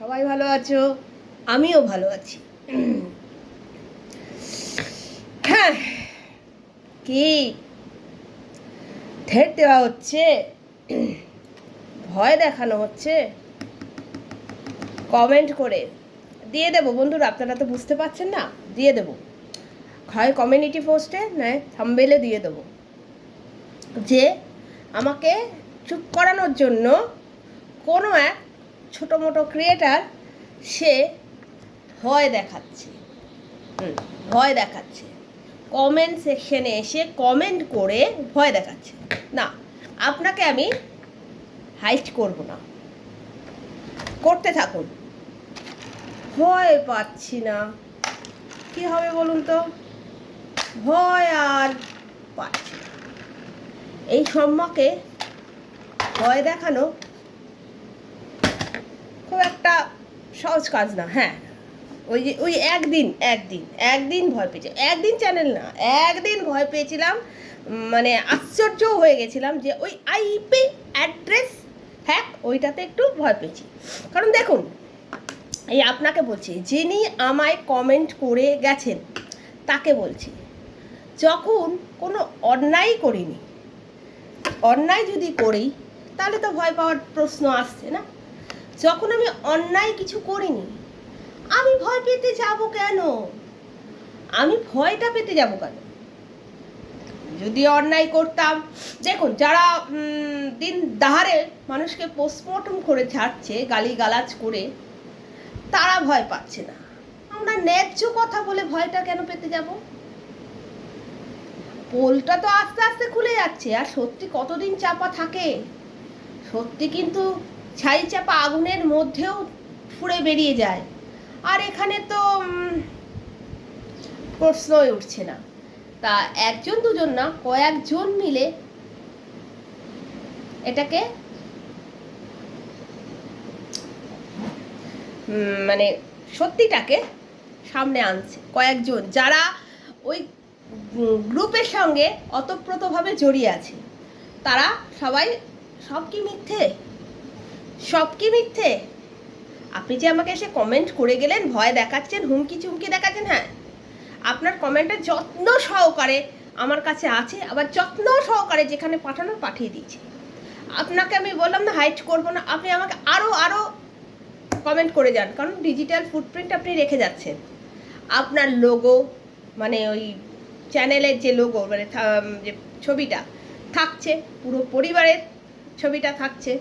সবাই ভালো আছো, আমিও ভালো আছি। হ্যাঁ, কি থ্রেট দেওয়া হচ্ছে, ভয় দেখানো হচ্ছে, কমেন্ট করে দিয়ে দেবো। বন্ধুরা, আপনারা তো বুঝতে পারছেন না, দিয়ে দেবো। হয় কমিউনিটি পোস্টে নয় থাম্বনেইলে দিয়ে দেবো যে আমাকে চুপ করানোর জন্য কোনো এক ছোটো মোটো ক্রিয়েটার সে ভয় দেখাচ্ছে, ভয় দেখাচ্ছে, কমেন্ট সেকশনে এসে কমেন্ট করে ভয় দেখাচ্ছে। না, আপনাকে আমি হাইট করব না, করতে থাকুন। ভয় পাচ্ছি না, কি হবে বলুন তো? ভয় আর পাচ্ছি না। এই সম্মাকে ভয় দেখানো খুব একটা সহজ কাজ না। হ্যাঁ, ওই একদিন ভয় পেয়েছি, একদিন চ্যানেল না, একদিন ভয় পেয়েছিলাম। মানে আশ্চর্য হয়ে গেছিলাম যে ওই আইপি অ্যাড্রেস হ্যাক, ওইটাতে একটু ভয় পেয়েছি। কারণ দেখুন, এই আপনাকে বলছি, যিনি আমায় কমেন্ট করে গেছেন তাকে বলছি, যখন কোনো অন্যায় করিনি, অন্যায় যদি করি তাহলে তো ভয় পাওয়ার প্রশ্ন আসছে না। যখন আমি অন্যায় কিছু করিনি, আমি ভয় পেতে যাব কেন? আমি ভয়টা পেতে যাব কেন? যদি অন্যায় করতাম, দেখুন, যারা দিন দাহারে মানুষকে পোস্টমর্টম করে ছাড়ছে গালিগালাজ করে, তারা ভয় পাচ্ছে না। আমরা ন্যায্য কথা বলে ভয়টা কেন পেতে যাব? পোলটা তো আস্তে আস্তে খুলে যাচ্ছে, আর সত্যি কতদিন চাপা থাকে? সত্যি কিন্তু ছাই চাপা আগুনের মধ্যেও ফুঁড়ে বেরিয়ে যায়। আর এখানে তো প্রশ্নই উঠছে না। তা একজন দুজন না, কয়েকজন মিলে এটাকে মানে সত্যিটাকে সামনে আনছে। কয়েকজন যারা ওই গ্রুপের সঙ্গে অতপ্রতভাবে জড়িয়ে আছে, তারা সবাই সব কি মিথ্যে? সব কি মিথ্যে? আপনি যে আমাকে এসে কমেন্ট করে গেলেন, ভয় দেখাচ্ছেন, হুমকি চুমকি দেখাচ্ছেন, হ্যাঁ, আপনার কমেন্টটা যত্ন সহকারে আমার কাছে আছে, আবার যত্ন সহকারে যেখানে পাঠানোর পাঠিয়ে দিয়েছি। আপনাকে আমি বললাম না হাইট করবো না, আপনি আমাকে আরও কমেন্ট করে যান, কারণ ডিজিটাল ফুটপ্রিন্ট আপনি রেখে যাচ্ছেন। আপনার লোগো, মানে ওই চ্যানেলের যে লোগো, মানে যে ছবিটা থাকছে, পুরো পরিবারের ছবিটা থাকছে,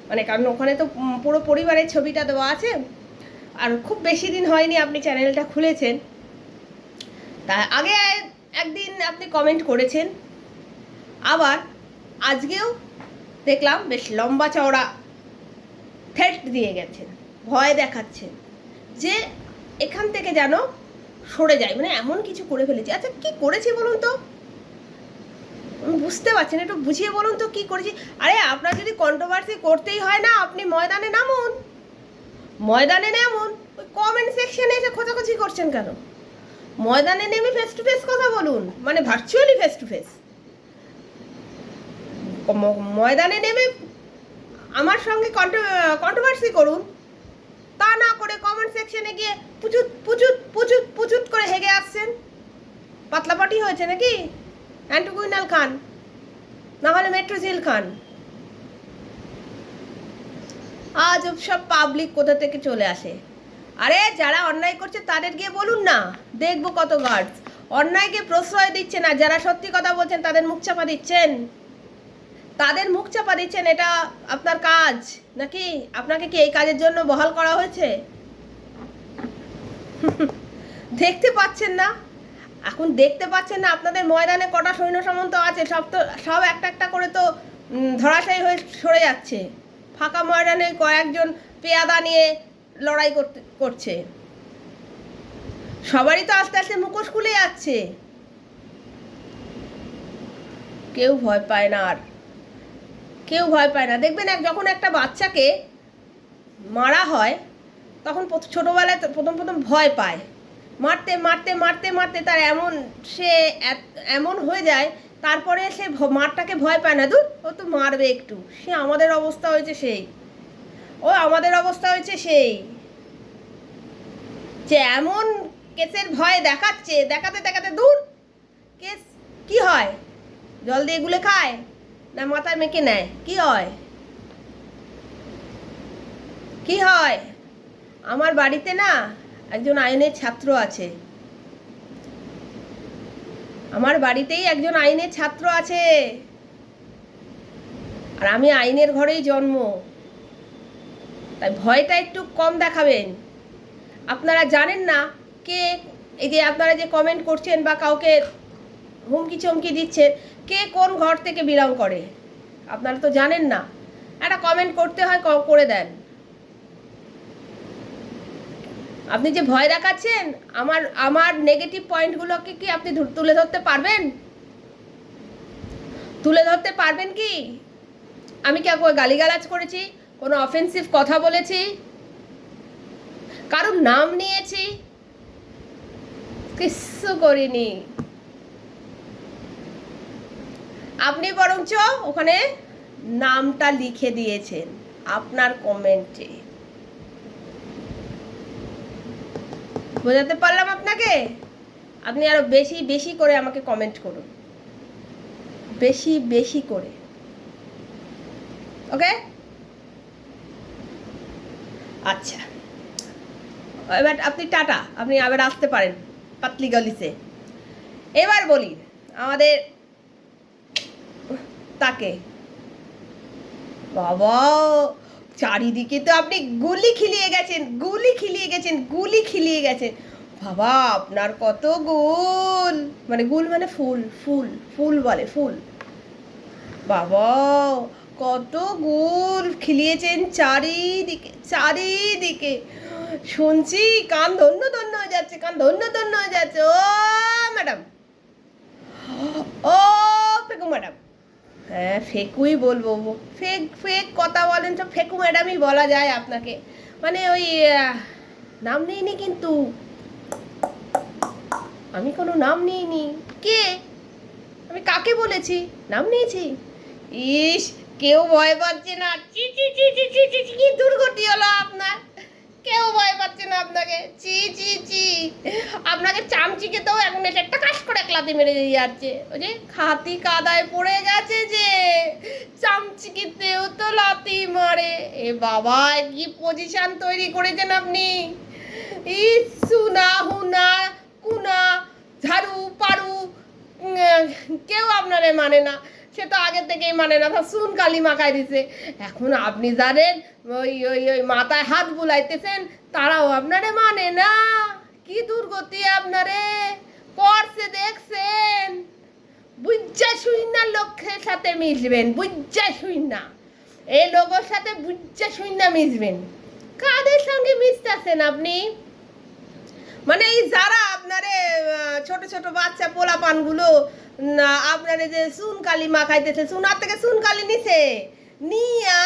মানে কারণ ওখানে তো পুরো পরিবারের ছবিটা দেওয়া আছে। আর খুব বেশি দিন হয়নি আপনি চ্যানেলটা খুলেছেন, তা আগে একদিন আপনি কমেন্ট করেছেন, আবার আজকেও দেখলাম বেশ লম্বা চওড়া থ্রেট দিয়ে গেছেন, ভয় দেখাচ্ছেন যে এখান থেকে যেন সরে যায়, মানে এমন কিছু করে ফেলেছি। আচ্ছা, কি করেছি বলুন তো? বুঝতে পারছেন? একটু বুঝিয়ে বলুন তো কি করেছি। আরে, আপনার যদি কন্ট্রোভার্সি করতেই হয় না, আপনি ময়দানে নামুন, ময়দানে নামুন। ওই কমেন্ট সেকশনে এসে খোঁচাখুচি করছেন কেন? ময়দানে নেমে ফেস টু ফেস কথা বলুন, মানে ভার্চুয়ালি ফেস টু ফেস। ময়দানে নেমে আমার সঙ্গে কন্ট্রোভার্সি করুন, তা না করে কমেন্ট সেকশনে গিয়ে পুচুত পুচুত পুচুত পুচুত করে হেগে আসছেন। পাতলাপাটি হয়েছে নাকি? অ্যান্টিকুইনাল খান, না হলে মেট্রোজিল খান। আজ সব পাবলিক কোথা থেকে চলে আসে। আরে, যারা অন্যায় করছে তাদের গিয়ে বলুন না, দেখবো কত গার্ডস। অন্যায়কে প্রশ্রয় দিচ্ছে না, যারা সত্যি কথা বলছেন তাদের মুখ চাপা দিচ্ছেন, তাদের মুখ চাপা দিচ্ছেন। এটা আপনার কাজ নাকি? আপনাকে কি এই কাজের জন্য বহাল করা হয়েছে? দেখতে পাচ্ছেন না? এখন দেখতে পাচ্ছেন না আপনাদের ময়দানে কটা সৈন্য সামন্ত আছে? সব একটা একটা করে তো ধরাশায়ী হয়ে সরে যাচ্ছে। ফাঁকা ময়দানে কয়েকজন পেয়াদা নিয়ে লড়াই করছে। সবারই তো আস্তে আস্তে মুখোশ খুলে যাচ্ছে, কেউ ভয় পায় না, আর কেউ ভয় পায় না। দেখবেন যখন একটা বাচ্চাকে মারা হয়, তখন ছোটোবেলায় প্রথম ভয় পায়, মারতে মারতে মারতে মারতে তার সে এমন হয়ে যায়, তারপরে সে মারটাকে ভয় পায় না। দূর, ও তো মারবে একটু। আমাদের অবস্থা হয়েছে সেই। যে এমন কেসের ভয় দেখাচ্ছে, দেখাতে দেখাতে দূর কেস কি হয়, জল দিয়ে গুলে খায় না মাথায় মেখে নেয়, কি হয় কি হয়? আমার বাড়িতে না একজন আইনের ছাত্র আছে, আমার বাড়িতেই একজন আইনের ছাত্র আছে, আর আমি আইনের ঘরেই জন্ম, তাই ভয়টা একটু কম দেখাবেন। আপনারা জানেন না কে, এই যে আপনারা যে কমেন্ট করছেন বা কাউকে হুমকি চমকি দিচ্ছেন, কে কোন ঘর থেকে বিলং করে, আপনারা তো জানেন না। একটা কমেন্ট করতে হয়, করে দেন। আপনি যে ভয় দেখাচ্ছেন, আমার নেগেটিভ পয়েন্টগুলোকে কি আপনি তুলে ধরতে পারবেন? তুলে ধরতে পারবেন কি? আমি কি কাউকে গালিগালাজ করেছি, কোনো অফেন্সিভ কথা বলেছি, কারোর নাম নিয়েছি? কিচ্ছু করিনি। আপনি বরঞ্চ ওখানে নামটা লিখে দিয়েছেন আপনার কমেন্টে। বোঝাতে পারলাম আপনাকে? আপনি আরো বেশি বেশি করে আমাকে কমেন্ট করুন, বেশি বেশি করে, ওকে? আচ্ছা, এবার আপনি টাটা, আপনি আবার আসতে পারেন পাতলি গলিতে। এবার বলি আমাদের তাকে, বাবা চারিদিকে তো আপনি গুলি খিলিয়ে গেছেন, গুলি খিলিয়ে গেছেন, গুলি খিলিয়ে গেছেন। বাবা আপনার কত গুল, মানে গুল মানে ফুল, ফুল ফুল বলে, ফুল। বাবা কত গুল খিলিয়েছেন চারিদিকে, চারিদিকে শুনছি, কান ধন্য ধন্য হয়ে যাচ্ছে, কান ধন্য ধন্য হয়ে যাচ্ছে। ও ম্যাডাম, ও ফেকু ম্যাডাম, হ্যাঁ ফেকুই বলবো, ফেক ফেক কথা বলেন, সব ফেকু ম্যাডামই বলা যায় আপনাকে। মানে ওই নাম নিইনি কিন্তু, আমি কোনো নাম নিইনি। কে, আমি কাকে বলেছি নাম নিয়েছি? ইস, কেউ ভয় পাচ্ছে না, চি চি চি চি চি চি, কি দুর্গতি হলো আপনার, কেউ ভয় পাচ্ছে না আপনাকে, চি চি চি। আপনাকে চামচিকে তো এখন একটা কাজ করে লাথি মেরে দিয়ে যাচ্ছে, ওই যে খাতি কাদায় পড়ে গেছে যে, চামচিকিতেও তো লাথি মারে। এ বাবা কি পজিশন তৈরি করেছেন আপনি! ইস সুনা হুনা কুনা ঝাড়ু পাড়ু, কেউ আপনারে মানে না, সে তো আগে থেকেই মানে না, সুন কালি মাখায় দিছে। এখন আপনি যাদের ওই ওই ওই মাথায় হাত বুলাইতেছেন, তারাও আপনারে মানে না। কি দুর্গতি আপনারে করছে দেখছেন? বুঝা শুই না লোকের সাথে মিশবেন, বুঝা শুই না এই লোকের সাথে, বুঝা শুই না মিশবেন। কাদের সঙ্গে মিশতেছেন আপনি? মানে এই যারা আপনারে ছোট ছোট বাচ্চা পোলাপানগুলো আপনারে যে চুন কালি মাখাইতেছে, চুনার থেকে চুন কালি নিছে, নিয়া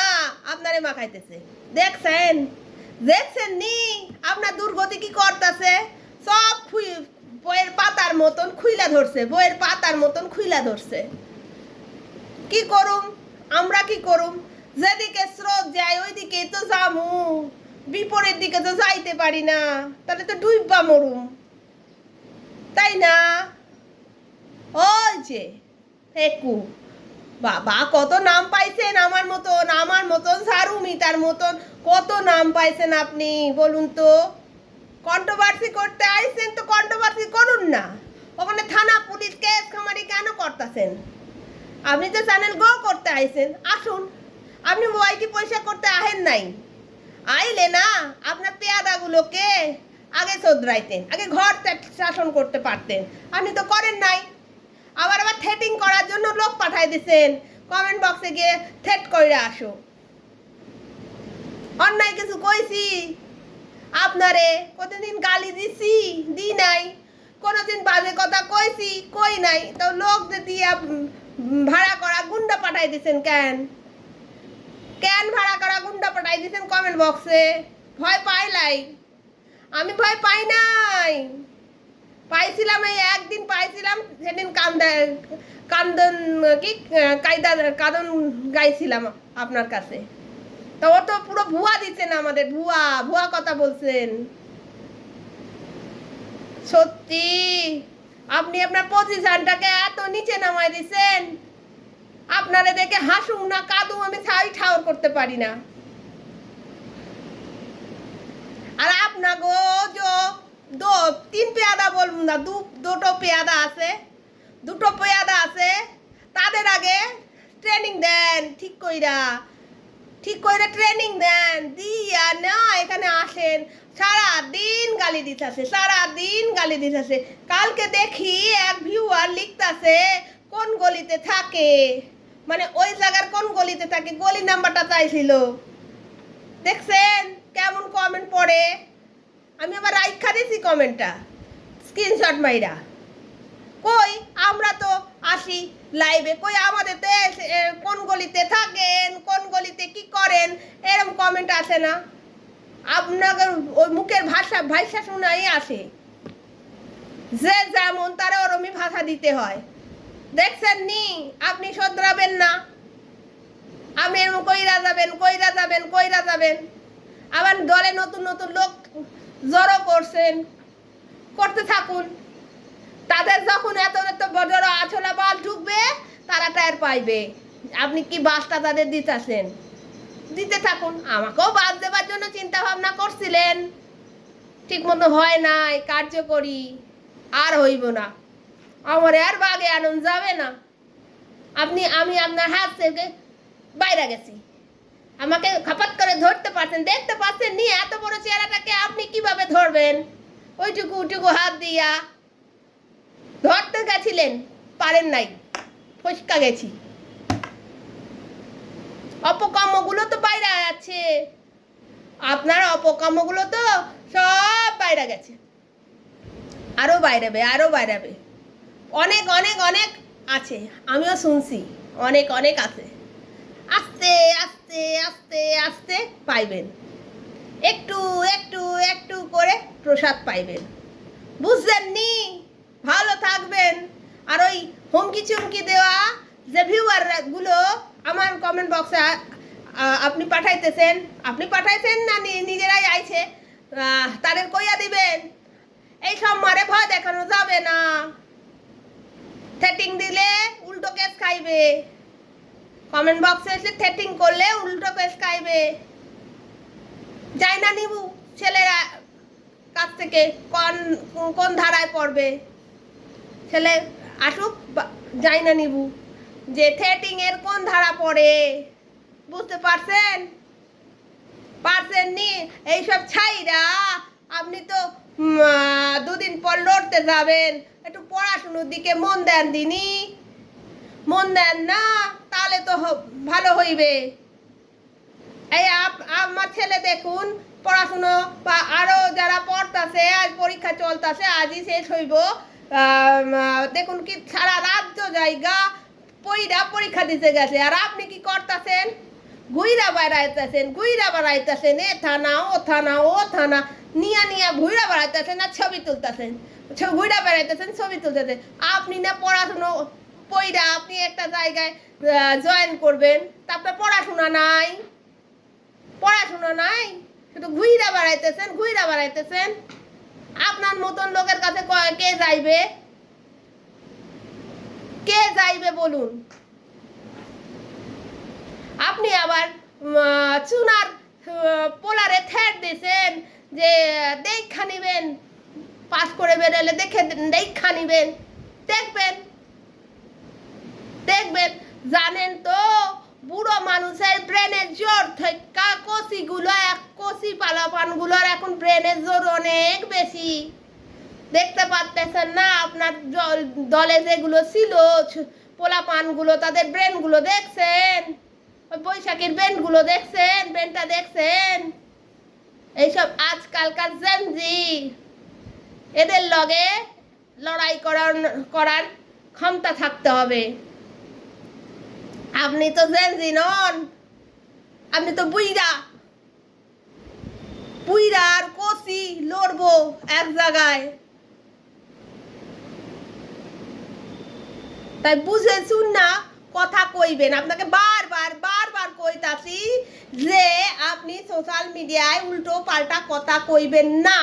আপনারে মাখাইতেছে, দেখছেন? দেখছেন নি আপনার দুর্গতি কি করতেছে? সব বইয়ের পাতার মতন খুইলা ধরছে, বইয়ের পাতার মতন খুইলা ধরছে। কি করুম আমরা, কি করুম? যেদিকে স্রোত যায় ওইদিকে তো যামু, বিপরীত দিকে তো যাইতে পারি না, তাহলে তো ডুববা মরুম, তাই না? ওই যে ফেকু বাবা, কত নাম পাইছেন আমার মতন, আমার মতন সারুমিতার মতন কত নাম পাইছেন আপনি, বলুন তো? কন্ট্রোভার্সি করতে আইছেন তো কন্ট্রোভার্সি করুন না, ওখানে থানা পুলিশ কেস খামারি কেন করতেছেন? আপনি তো চ্যানেল গ্রো করতে আইছেন, আসুন। আপনি ওয়াইটি পয়সা করতে আহেন নাই, আইলে না আপনার পেয়াদাগুলোকে আগে শোধরাইতেন, আগে ঘর শাসন করতে পারতেন, আপনি তো করেন নাই। আবার আবার থ্রেটিং করার জন্য লোক পাঠাই দিছেন, কমেন্ট বক্সে গিয়ে থ্রেট কইরা আসো। অন্যায় কিছু কইছি আপনারে? কতদিন গালি দিছি? দি নাই। কোনোদিন বাজে কথা কইছি? কই নাই। তো লোক দিয়ে ভাড়া করা গুন্ডা পাঠাই দিছেন কেন? কেন ভাড়া করা গুন্ডা পাঠাই দিছেন কমেন্ট বক্সে? ভয় পাইলাই? আমি ভয় পাই নাই, পাইছিলাম এই একদিন পাইছিলাম, সেদিন কান্দন কি কাদন গাইছিলাম আপনার কাছে। তো ও তো পুরো ভুয়া দিচ্ছেন আমাদের, ভুয়া ভুয়া কথা বলছেন। সত্যি আপনি আপনার পজিশনটাকে এত নিচে নামাই দিছেন, আপনারে দেখে হাসুম না কাঁদুম আমি ছাই ঠাউর করতে পারি না। আর আপনাগো দো 3 পেয়াদা বলুন না, দুটো পেয়াদা আছে, তাদের আগে ট্রেনিং দেন, ঠিক কইরা ট্রেনিং দেন দিয়া না এখানে আসেন। সারাদিন গালি দিতেছে। কালকে দেখি এক ভিউয়ার লিখতাছে কোন গলিতে থাকে, মানে ওই জায়গার কোন গলিতে থাকে, গলি নাম্বারটা চাইছিল। দেখছেন কেমন কমেন্ট পড়ে? আমি আবার রাইখা দিছি কমেন্টটা স্ক্রিনশট মাইরা। কই আমরা তো আসি লাইভে, কই আমাদের তো কোন গলিতে থাকেন, কোন গলিতে কি করেন এরকম কমেন্ট আসে না। আপনাদের ওই মুখের ভাষা শোনাই আসে, যে যেমন তারা ওরমই ভাষা দিতে হয়। দেখছেন নি আপনি শোধরাবেন না, আমি এরকম কইরা যাবেন। আবার দলে নতুন লোক জড়ো করতে থাকুন। তাদের যখন এত বড় আছলা বাল ঢুকবে তারা টায়ার পাইবে। আপনি কি বাসটা তাদের দিতে থাকুন। আমাকেও বাস দেবার জন্য চিন্তা ভাবনা করছিলেন, ঠিক মতো হয় নাই কার্যকরী, আর হইব না, আমার আর বাগে আনন্দ যাবে না। আমি আপনার হাত থেকে বাইরে গেছি, আমাকে খাপাত করে ধরতে পারছেন, দেখতে পাচ্ছেন নি এত বড় চেহারাটাকে আপনি কিভাবে ধরবেন? ওইটুকু হাত দিয়া ধরতে গেছিলেন, পারেন নাই, ফসকা গেছি। অপকর্মগুলো তো বাইরে আছে, আপনার অপকর্মগুলো তো সব বাইরে গেছে, আরো বাইরাবে অনেক আছে, আমিও শুনছি অনেক আছে। আস্তে আস্তে পাইবেন, একটু করে প্রসাদ পাইবেন, বুঝলেন নি? ভালো থাকবেন। আর ওই হুমকি চুমকি দেওয়া যে ভিউয়ার গুলো আমার কমেন্ট বক্সে আপনি পাঠাইছেন না নিজেরাই আইছে, তাদের কইয়া দিবেন এই সব মারে ভয় দেখানো যাবে না। থ্রেটিং দিলে উল্টো কেস খাইবে, কমেন্ট বক্সে এসে থ্রেটিং করলে উল্টো কেস খাইবে। যাই না নিবু ছেলেরা কাছ থেকে কোন ধারায় পড়বে, ছেলে আসুক, যাই না নিবু যে থ্রেটিং এর কোন ধারা পড়ে, বুঝতে পারছেন নি? এইসব ছাইরা আপনি তো 2 দিন পর লড়তে যাবেন, একটু পড়াশুনোর দিকে মন দেন না, তাহলে তো ভালো হইবে। এই আমার ছেলে দেখুন পড়াশুনো, বা আরো যারা পড়তাছে, আজ পরীক্ষা চলতেছে, আজই শেষ হইব, দেখুন কি সারা রাজ্য জায়গা পরীক্ষা দিতে গেছে, আর আপনি কি করতেছেন? ঘুইরা বেড়াইতেছেন, এ থানা ও থানা নিয়া ঘুইরা বেড়াইতেছেন আর ছবি তুলতেছেন, আপনি না পড়াশুনো পইরা আপনি একটা জায়গায় জয়েন করবেন, তারপরে পড়াশোনা নাই, শুধু ঘুইরা বেড়াইতেছেন। আপনার মতন লোকের কাছে কে যাইবে বলুন? আপনি আবার চুনার পোলারে থ্যাট দিয়েছেন যে দেখা নিবেন, পাস করে বেরোলে দেখা নিবেন, দেখবেন জানেন তো বুড়ো মানুষের ব্রেনের জোর থেকে কষি পালাপানগুলোর এখন ব্রেনের জোর অনেক বেশি। দেখতে পাচ্ছেন না আপনার দলে যেগুলো ছিল পোলাপানগুলো, তাদের ব্রেনগুলো দেখছেন? ওই বৈশাখীর ব্রেনটা দেখছেন? এইসব আজকালকার জেনজি, এদের লগে লড়াই করার ক্ষমতা থাকতে হবে। আপনি তো জেনজি নন, আপনি তো বুইরা আর কষি লড়বো এক জায়গায়। তাই বুঝে শুন না কথা কইবেন। আপনাকে বারবার কইতাছি যে আপনি সোশ্যাল মিডিয়ায় উল্টো পাল্টা কথা কইবেন না।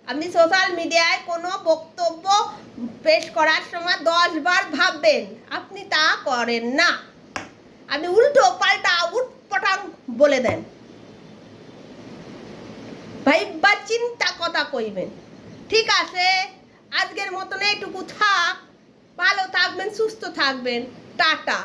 আপনি সোশ্যাল মিডিয়ায় কোনো বক্তব্য পেশ করার সময় 10 বার ভাববেন, আপনি তা করেন না। আপনি উল্টো পাল্টা উটপটাং বলে দেন। ভাইবা চিন্তা কথা কইবেন। ঠিক আছে, আজকের মতন এইটুকু থাক। ভালো থাকবেন, সুস্থ থাকবেন। টাটা।